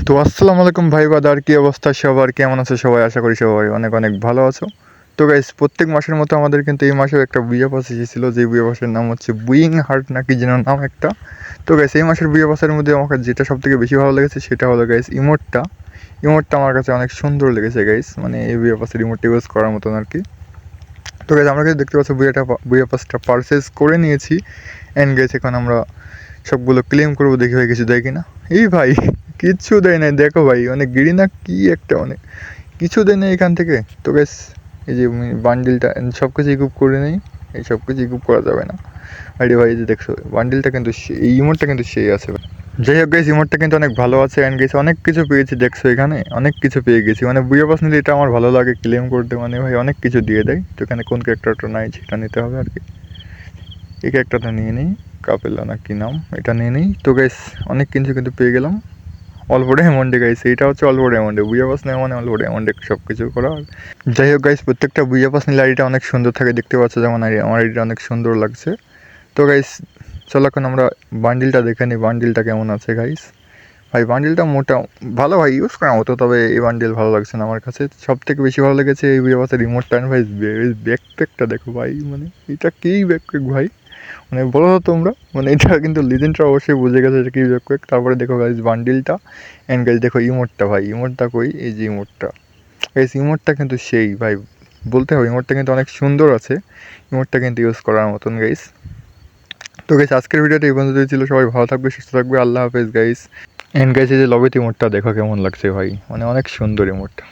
তো আসসালামু আলাইকুম ভাই বাদার, কি অবস্থা সবার, কেমন আছে সবাই? আশা করি সবাই অনেক অনেক ভালো আছো। তো গাইস, প্রত্যেক মাসের মতো আমাদের কিন্তু এই মাসেও একটা বুইয়া পাস এসেছিলো, যে বুইয়া পাসের নাম হচ্ছে বুইং হার্ট নাকি যেন নাম একটা। তো গাইস, এই মাসের বুইয়া পাসের মধ্যে আমাকে যেটা সব থেকে বেশি ভালো লেগেছে সেটা হলো গাইস ইমোটটা। ইমোটটা আমার কাছে অনেক সুন্দর লেগেছে গাইস, মানে এই বুইয়া পাসের ইমোটটা ইউজ করার মতন আর কি। তো গাইস, আমরা কিন্তু দেখতে পাচ্ছি বুইয়া পাসটা পারচেস করে নিয়েছি। অ্যান্ড গাইস, এখন আমরা সবগুলো ক্লেম করবো, দেখি ভাই কিছু দেয় কিনা। এই ভাই কিচ্ছু দেয় নাই, দেখো ভাই, অনেক গিরি না কি একটা, অনেক কিছু দেয় না এখান থেকে। তো বেশ, এই যে বান্ডিলটা সব কিছু ইকুপ করে নেই, এই সব কিছু ইকুপ করা যাবে না। আরে ভাই, এই যে দেখছো বান্ডিলটা কিন্তু এই ইমোটটা কিন্তু সেই আছে ভাই। যাই হোক গাইস, ইমোটটা কিন্তু অনেক ভালো আছে। অ্যান্ড গেছে অনেক কিছু পেয়েছি, দেখছো এখানে অনেক কিছু পেয়ে গেছি। মানে বুয়া পাস নিলে এটা আমার ভালো লাগে ক্লেম করতে, মানে ভাই অনেক কিছু দিয়ে দেয়। তো এখানে কোন ক্যারেক্টারটা নাই সেটা নিতে হবে আর কি। এই ক্যারেক্টারটা নিয়ে নিই, কাপেলা না কি নাম, এটা নিয়ে নিই। তো গাইস, অনেক কিছু কিন্তু পেয়ে গেলাম অল্প ডায়মন্ডে গাইস। এইটা হচ্ছে অল্প ডায়মন্ডে, বুয়া পাস নেওয়া মানে অল্প ডায়মন্ডে সব কিছু করা। যাই হোক গাইস, প্রত্যেকটা বুয়া পাস নিলে আইডিটা অনেক সুন্দর থাকে, দেখতে পাচ্ছ যেমন আমার আইডিটা অনেক সুন্দর লাগছে। তো গাইস, চলো এখন আমরা বান্ডিলটা দেখে নিই, বান্ডিলটা কেমন আছে গাইস। ভাই বান্ডিলটা মোটা ভালো ভাই, ইউজ করা মতো, তবে এই বান্ডিল ভালো লাগছে না আমার কাছে। সব থেকে বেশি ভালো লেগেছে এই বুয়া পাসের রিমোটটা। ভাই ব্যাকপ্যাকটা দেখো ভাই, মানে এটা কী ব্যাকপ্যাক ভাই, মানে বলো তো তোমরা, মানে এটা কিন্তু লিজেন্ডরা অবশ্যই বুঝে গেছে এটা কি ব্যাকপ্যাক। তারপরে দেখো গাইজ বান্ডিলটা, অ্যান্ড গাইজ দেখো ইমোটটা, ভাই ইমোটটা কই, এই যে ইমোটটা গাইজ, ইমোটটা কিন্তু সেই ভাই, বলতে হবে ইমোটটা কিন্তু অনেক সুন্দর আছে। ইমোটটা কিন্তু ইউজ করার মতন গাইজ। তো গাইজ, আজকের ভিডিওটা এই পর্যন্তই ছিল। সবাই ভালো থাকবে, সুস্থ থাকবে, আল্লাহ হাফেজ গাইজ। অ্যান্ড গাইজ, এই যে লবিতে ইমোটটা দেখো কেমন লাগছে ভাই, মানে অনেক সুন্দর ইমোটটা।